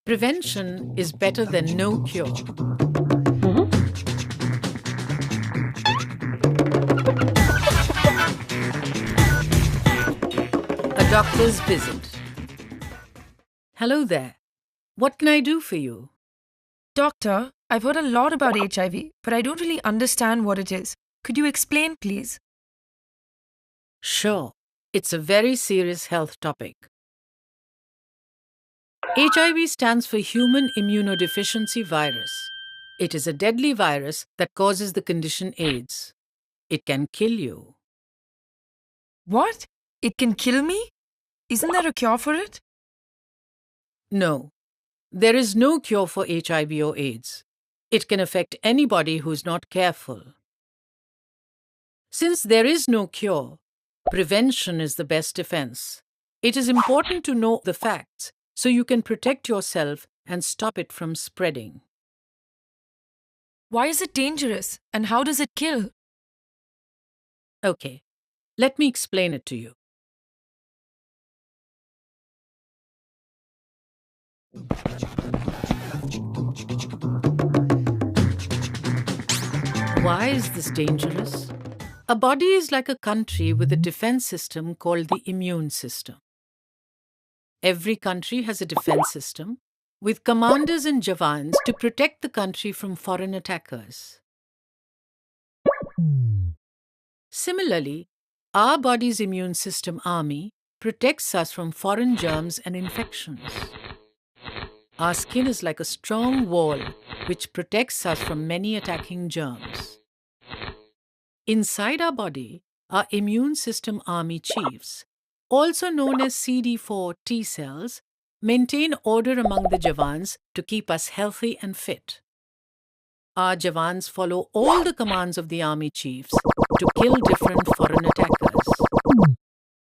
Prevention is better than no cure. A doctor's visit. Hello there. What can I do for you? Doctor, I've heard a lot about HIV, but I don't really understand what it is. Could you explain, please? Sure. It's a very serious health topic. HIV stands for Human Immunodeficiency Virus. It is a deadly virus that causes the condition AIDS. It can kill you. What? It can kill me? Isn't there a cure for it? No, there is no cure for HIV or AIDS. It can affect anybody who's not careful. Since there is no cure, prevention is the best defense. It is important to know the facts so you can protect yourself and stop it from spreading. Why is it dangerous and how does it kill? Okay, let me explain it to you. Why is this dangerous? A body is like a country with a defense system called the immune system. Every country has a defense system with commanders and jawans to protect the country from foreign attackers. Similarly, our body's immune system army protects us from foreign germs and infections. Our skin is like a strong wall which protects us from many attacking germs. Inside our body, our immune system army chiefs, also known as CD4 T cells, maintain order among the jawans to keep us healthy and fit. Our jawans follow all the commands of the army chiefs to kill different foreign attackers.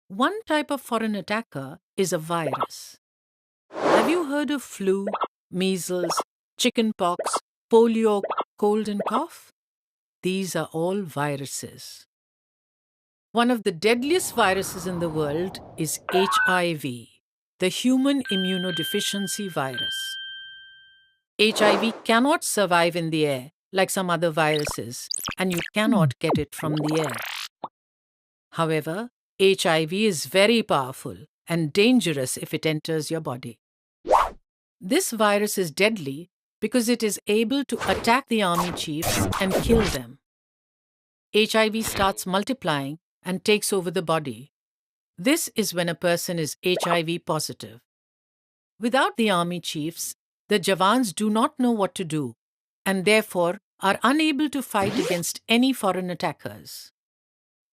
One type of foreign attacker is a virus. Have you heard of flu, measles, chickenpox, polio, cold and cough? These are all viruses. One of the deadliest viruses in the world is HIV, the Human Immunodeficiency Virus. HIV cannot survive in the air like some other viruses, and you cannot get it from the air. However, HIV is very powerful and dangerous if it enters your body. This virus is deadly because it is able to attack the army chiefs and kill them. HIV starts multiplying and takes over the body. This is when a person is HIV positive. Without the army chiefs, the jawans do not know what to do and therefore are unable to fight against any foreign attackers.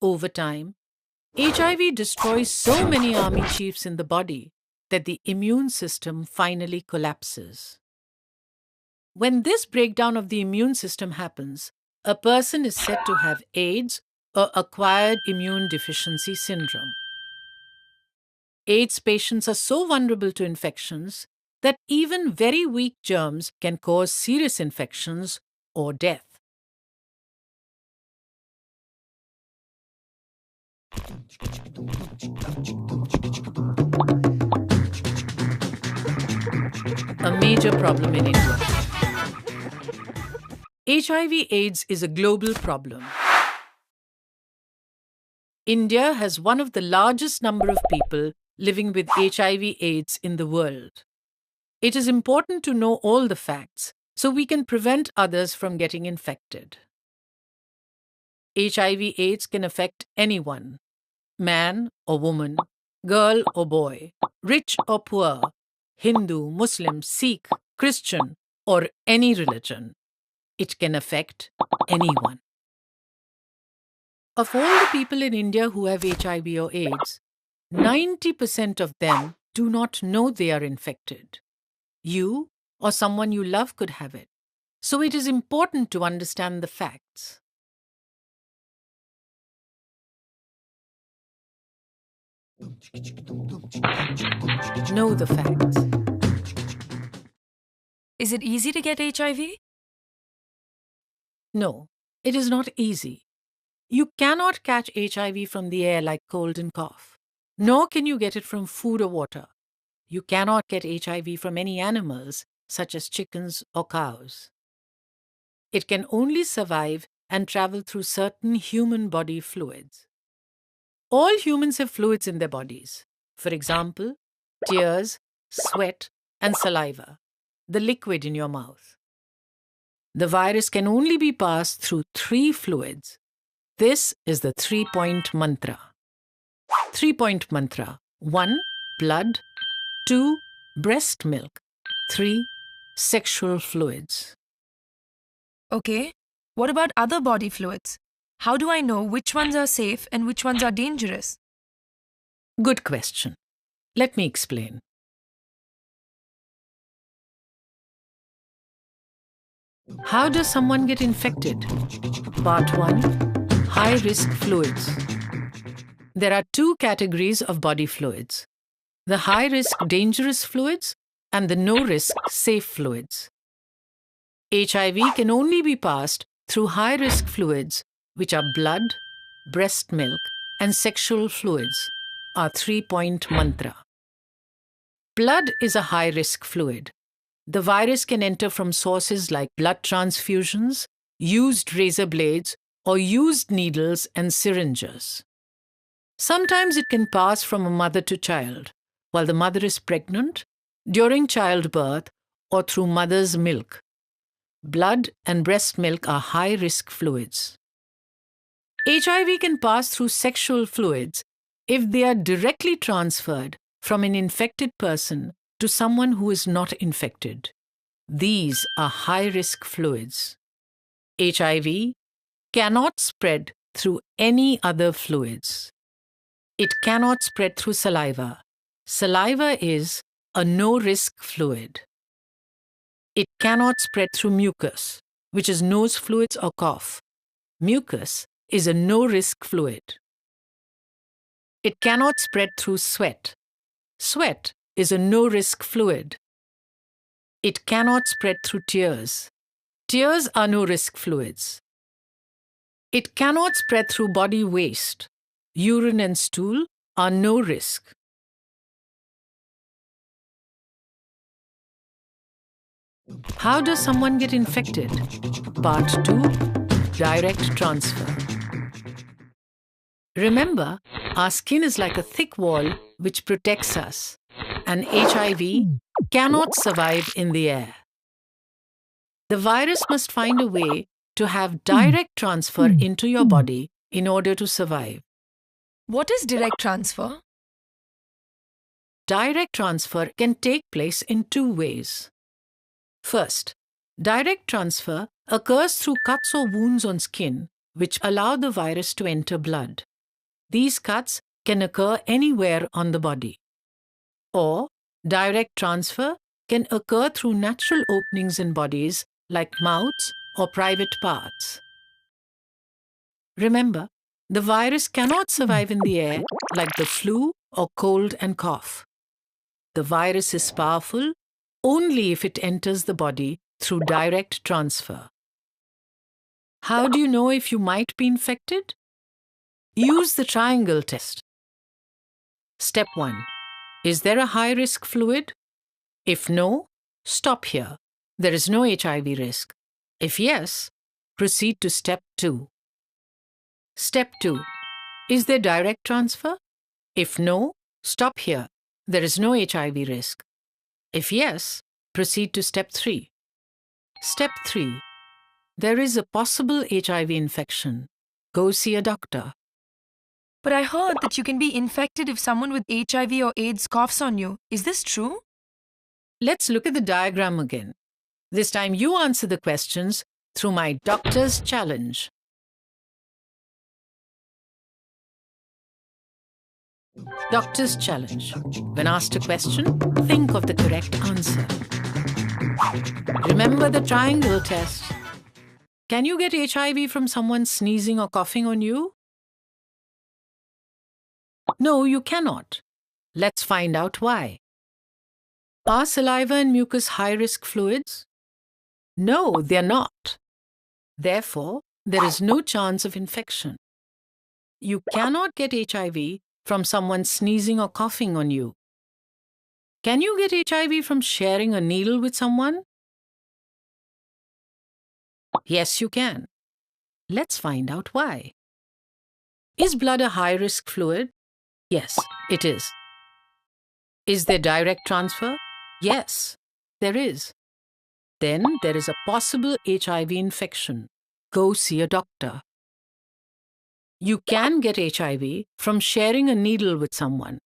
Over time, HIV destroys so many army chiefs in the body that the immune system finally collapses. When this breakdown of the immune system happens, a person is said to have AIDS or acquired immune deficiency syndrome. AIDS patients are so vulnerable to infections that even very weak germs can cause serious infections or death. A major problem in India. HIV/AIDS is a global problem. India has one of the largest number of people living with HIV/AIDS in the world. It is important to know all the facts so we can prevent others from getting infected. HIV/AIDS can affect anyone, man or woman, girl or boy, rich or poor, Hindu, Muslim, Sikh, Christian, or any religion. It can affect anyone. Of all the people in India who have HIV or AIDS, 90% of them do not know they are infected. You or someone you love could have it. So it is important to understand the facts. Know the facts. Is it easy to get HIV? No, it is not easy. You cannot catch HIV from the air like cold and cough, nor can you get it from food or water. You cannot get HIV from any animals, such as chickens or cows. It can only survive and travel through certain human body fluids. All humans have fluids in their bodies. For example, tears, sweat, and saliva, the liquid in your mouth. The virus can only be passed through 3 fluids. This is the 3-point mantra. 3-point mantra. 1. Blood. 2. Breast milk. 3. Sexual fluids. Okay, what about other body fluids? How do I know which ones are safe and which ones are dangerous? Good question. Let me explain. How does someone get infected? Part 1. High-risk fluids. There are 2 categories of body fluids: the high-risk dangerous fluids and the no-risk safe fluids. HIV can only be passed through high-risk fluids, which are blood, breast milk, and sexual fluids, our 3-point mantra. Blood is a high-risk fluid. The virus can enter from sources like blood transfusions, used razor blades, or used needles and syringes. Sometimes it can pass from a mother to child, while the mother is pregnant, during childbirth, or through mother's milk. Blood and breast milk are high-risk fluids. HIV can pass through sexual fluids if they are directly transferred from an infected person to someone who is not infected. These are high-risk fluids. HIV cannot spread through any other fluids. It cannot spread through saliva. Saliva is a no-risk fluid. It cannot spread through mucus, which is nose fluids or cough. Mucus is a no-risk fluid. It cannot spread through sweat. Sweat is a no-risk fluid. It cannot spread through tears. Tears are no-risk fluids. It cannot spread through body waste. Urine and stool are no risk. How does someone get infected? Part 2. Direct transfer. Remember, our skin is like a thick wall which protects us, and HIV cannot survive in the air. The virus must find a way to have direct transfer into your body in order to survive. What is direct transfer? Direct transfer can take place in 2 ways. First, direct transfer occurs through cuts or wounds on skin which allow the virus to enter blood. These cuts can occur anywhere on the body. Or, direct transfer can occur through natural openings in bodies like mouths or private parts. Remember, the virus cannot survive in the air like the flu or cold and cough. The virus is powerful only if it enters the body through direct transfer. How do you know if you might be infected? Use the triangle test. Step 1. Is there a high-risk fluid? If no, stop here. There is no HIV risk. If yes, proceed to Step 2. Step 2. Is there direct transfer? If no, stop here. There is no HIV risk. If yes, proceed to Step 3. Step 3. There is a possible HIV infection. Go see a doctor. But I heard that you can be infected if someone with HIV or AIDS coughs on you. Is this true? Let's look at the diagram again. This time you answer the questions through my doctor's challenge. Doctor's challenge. When asked a question, think of the correct answer. Remember the triangle test. Can you get HIV from someone sneezing or coughing on you? No, you cannot. Let's find out why. Are saliva and mucus high-risk fluids? No, they're not. Therefore, there is no chance of infection. You cannot get HIV from someone sneezing or coughing on you. Can you get HIV from sharing a needle with someone? Yes, you can. Let's find out why. Is blood a high-risk fluid? Yes, it is. Is there direct transfer? Yes, there is. Then there is a possible HIV infection. Go see a doctor. You can get HIV from sharing a needle with someone.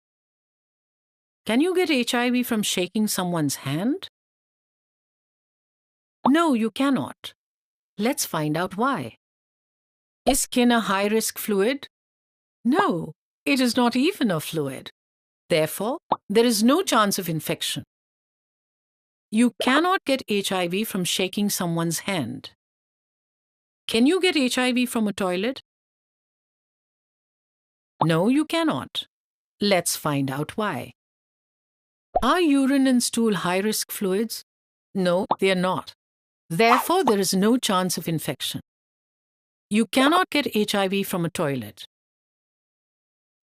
Can you get HIV from shaking someone's hand? No, you cannot. Let's find out why. Is skin a high-risk fluid? No, it is not even a fluid. Therefore, there is no chance of infection. You cannot get HIV from shaking someone's hand. Can you get HIV from a toilet? No, you cannot. Let's find out why. Are urine and stool high-risk fluids? No, they are not. Therefore, there is no chance of infection. You cannot get HIV from a toilet.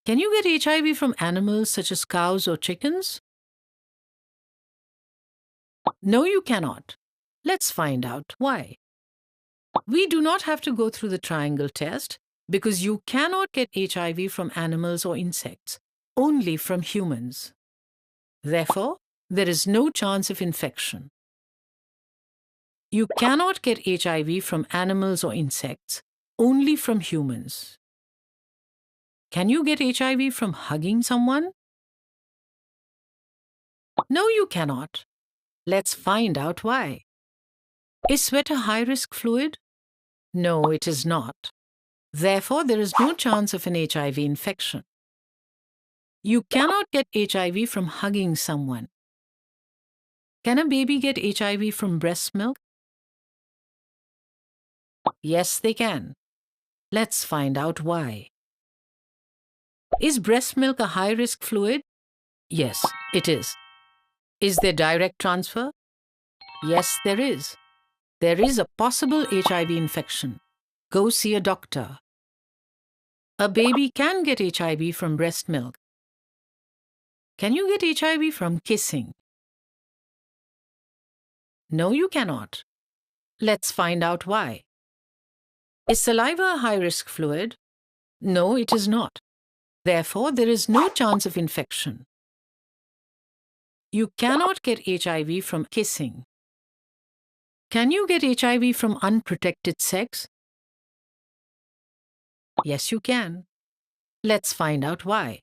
Can you get HIV from animals such as cows or chickens? No, you cannot. Let's find out why. We do not have to go through the triangle test because you cannot get HIV from animals or insects, only from humans. Therefore, there is no chance of infection. You cannot get HIV from animals or insects, only from humans. Can you get HIV from hugging someone? No, you cannot. Let's find out why. Is sweat a high-risk fluid? No, it is not. Therefore, there is no chance of an HIV infection. You cannot get HIV from hugging someone. Can a baby get HIV from breast milk? Yes, they can. Let's find out why. Is breast milk a high-risk fluid? Yes, it is. Is there direct transfer? Yes, there is. There is a possible HIV infection. Go see a doctor. A baby can get HIV from breast milk. Can you get HIV from kissing? No, you cannot. Let's find out why. Is saliva a high-risk fluid? No, it is not. Therefore, there is no chance of infection. You cannot get HIV from kissing. Can you get HIV from unprotected sex? Yes, you can. Let's find out why.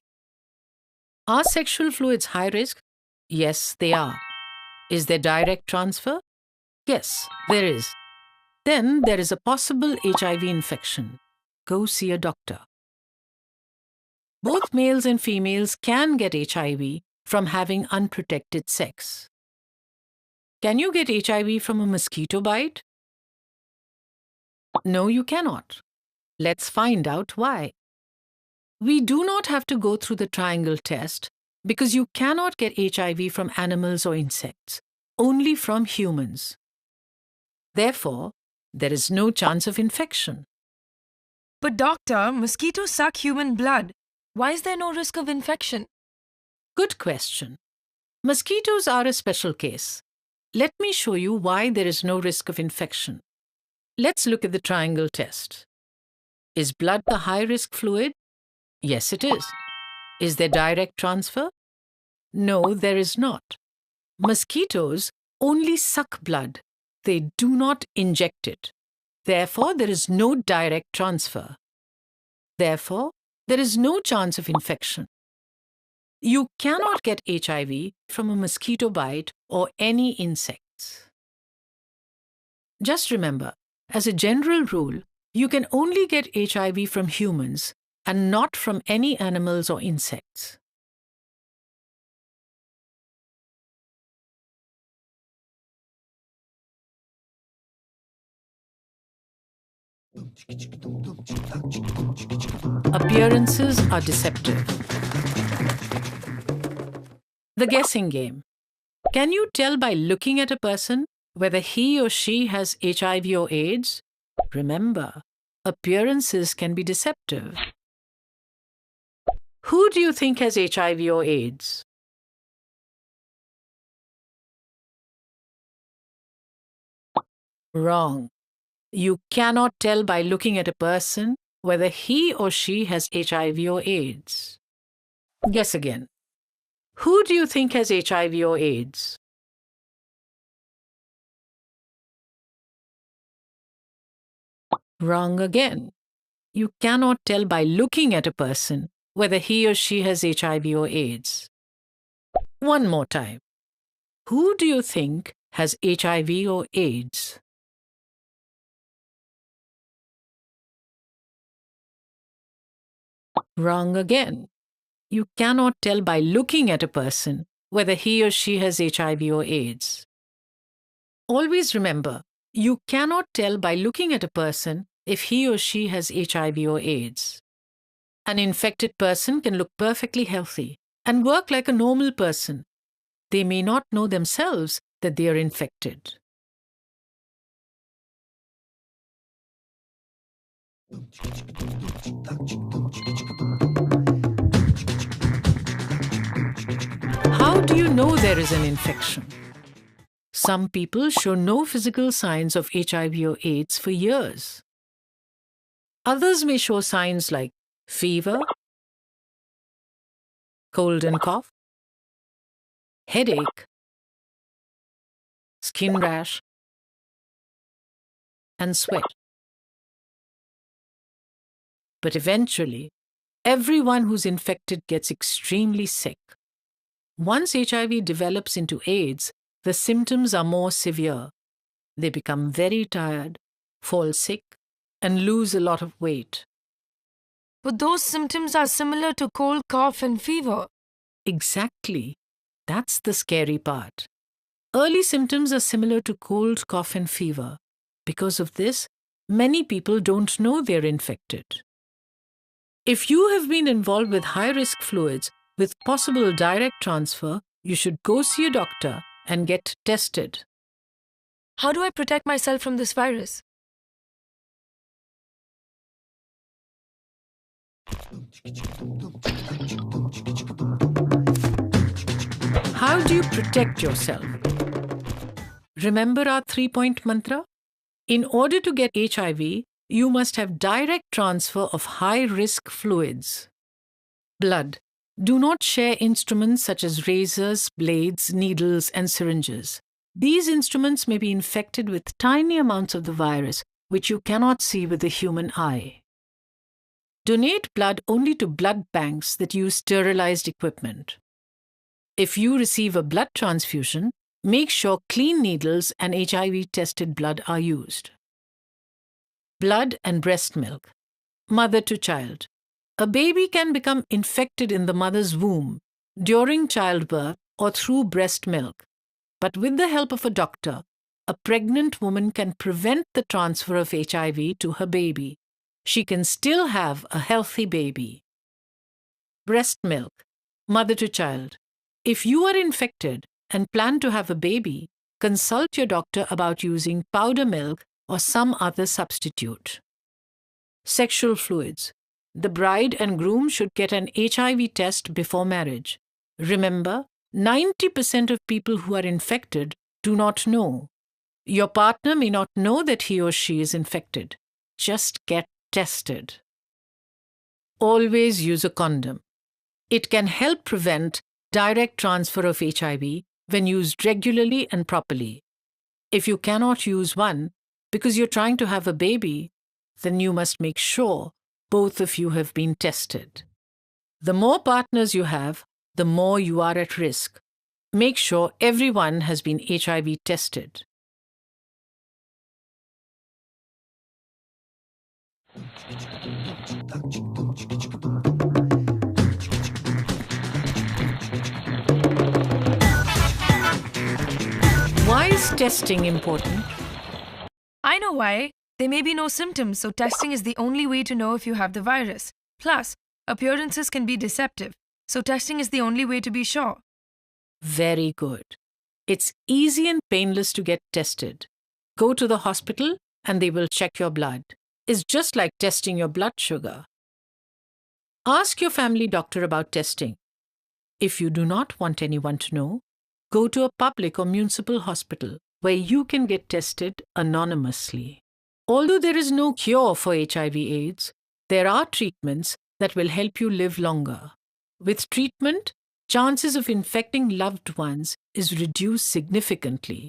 Are sexual fluids high risk? Yes, they are. Is there direct transfer? Yes, there is. Then there is a possible HIV infection. Go see a doctor. Both males and females can get HIV from having unprotected sex. Can you get HIV from a mosquito bite? No, you cannot. Let's find out why. We do not have to go through the triangle test because you cannot get HIV from animals or insects, only from humans. Therefore, there is no chance of infection. But doctor, mosquitoes suck human blood. Why is there no risk of infection? Good question. Mosquitoes are a special case. Let me show you why there is no risk of infection. Let's look at the triangle test. Is blood the high-risk fluid? Yes, it is. Is there direct transfer? No, there is not. Mosquitoes only suck blood. They do not inject it. Therefore, there is no direct transfer. Therefore, there is no chance of infection. You cannot get HIV from a mosquito bite or any insects. Just remember, as a general rule, you can only get HIV from humans and not from any animals or insects. Appearances are deceptive. The guessing game. Can you tell by looking at a person whether he or she has HIV or AIDS? Remember, appearances can be deceptive. Who do you think has HIV or AIDS? Wrong. You cannot tell by looking at a person whether he or she has HIV or AIDS. Guess again. Who do you think has HIV or AIDS? Wrong again. You cannot tell by looking at a person whether he or she has HIV or AIDS. One more time. Who do you think has HIV or AIDS? Wrong again. You cannot tell by looking at a person whether he or she has HIV or AIDS. Always remember, you cannot tell by looking at a person if he or she has HIV or AIDS. An infected person can look perfectly healthy and work like a normal person. They may not know themselves that they are infected. How do you know there is an infection? Some people show no physical signs of HIV or AIDS for years. Others may show signs like fever, cold and cough, headache, skin rash, and sweat. But eventually, everyone who's infected gets extremely sick. Once HIV develops into AIDS, the symptoms are more severe. They become very tired, fall sick, and lose a lot of weight. But those symptoms are similar to cold, cough, and fever. Exactly. That's the scary part. Early symptoms are similar to cold, cough, and fever. Because of this, many people don't know they're infected. If you have been involved with high-risk fluids with possible direct transfer, you should go see a doctor and get tested. How do I protect myself from this virus? How do you protect yourself? Remember our 3-point mantra? In order to get HIV, you must have direct transfer of high-risk fluids. Blood. Do not share instruments such as razors, blades, needles, and syringes. These instruments may be infected with tiny amounts of the virus, which you cannot see with the human eye. Donate blood only to blood banks that use sterilized equipment. If you receive a blood transfusion, make sure clean needles and HIV-tested blood are used. Blood and breast milk. Mother to child. A baby can become infected in the mother's womb, during childbirth, or through breast milk. But with the help of a doctor, a pregnant woman can prevent the transfer of HIV to her baby. She can still have a healthy baby. Breast milk. Mother to child. If you are infected and plan to have a baby, consult your doctor about using powder milk or some other substitute. Sexual fluids. The bride and groom should get an HIV test before marriage. Remember, 90% of people who are infected do not know. Your partner may not know that he or she is infected. Just get tested. Always use a condom. It can help prevent direct transfer of HIV when used regularly and properly. If you cannot use one because you're trying to have a baby, then you must make sure both of you have been tested. The more partners you have, the more you are at risk. Make sure everyone has been HIV tested. Why is testing important? I know why. There may be no symptoms, so testing is the only way to know if you have the virus. Plus, appearances can be deceptive, so testing is the only way to be sure. Very good. It's easy and painless to get tested. Go to the hospital and they will check your blood. It's just like testing your blood sugar. Ask your family doctor about testing. If you do not want anyone to know, go to a public or municipal hospital. where you can get tested anonymously. Although there is no cure for HIV/AIDS, there are treatments that will help you live longer. With treatment, chances of infecting loved ones is reduced significantly.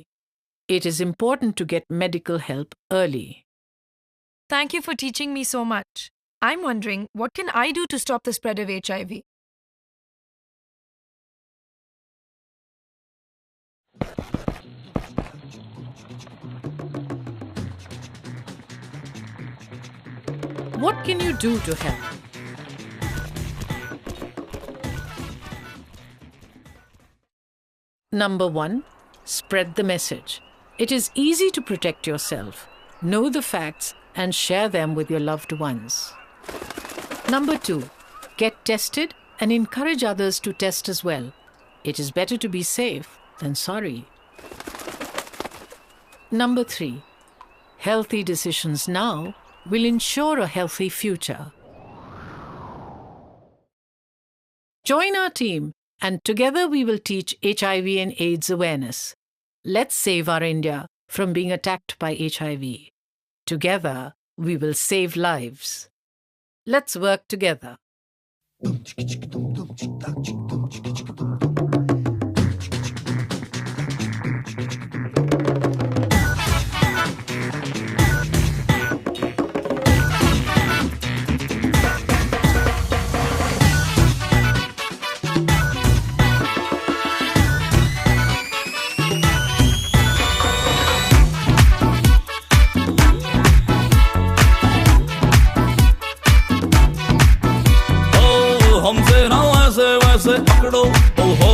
It is important to get medical help early. Thank you for teaching me so much. I'm wondering, what can I do to stop the spread of HIV? What can you do to help? Number 1, spread the message. It is easy to protect yourself. Know the facts and share them with your loved ones. Number 2, get tested and encourage others to test as well. It is better to be safe than sorry. Number 3, healthy decisions now will ensure a healthy future. Join our team, and together we will teach HIV and AIDS awareness. Let's save our India from being attacked by HIV. Together, we will save lives. Let's work together. हमसे ना वैसे वैसे पकड़ो ओहो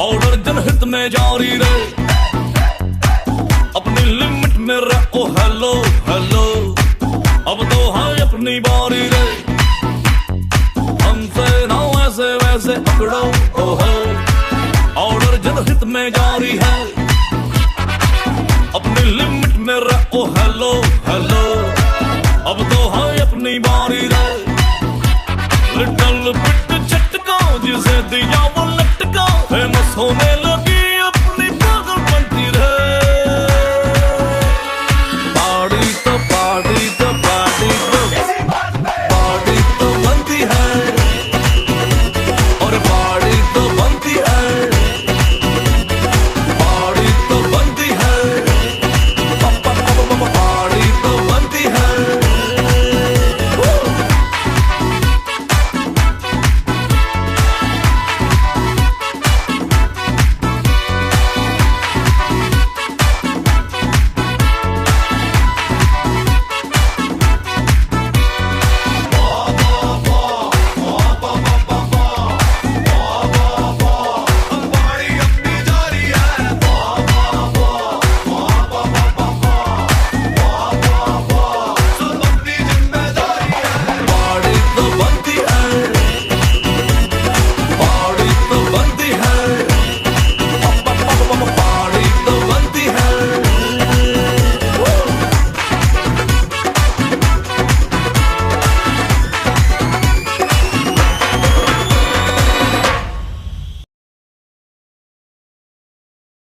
order जनहित में जारी रहे अपनी लिमिट में रहो हेलो हेलो अब तो है अपनी बारी रे हमसे ना वैसे वैसे पकड़ो ओहो ऑर्डर जनहित में जारी है अपनी लिमिट में रहो हेलो हेलो अब तो है अपनी बारी रे लिटल बिट झटका जिसे दिया वो लटका फेमस होने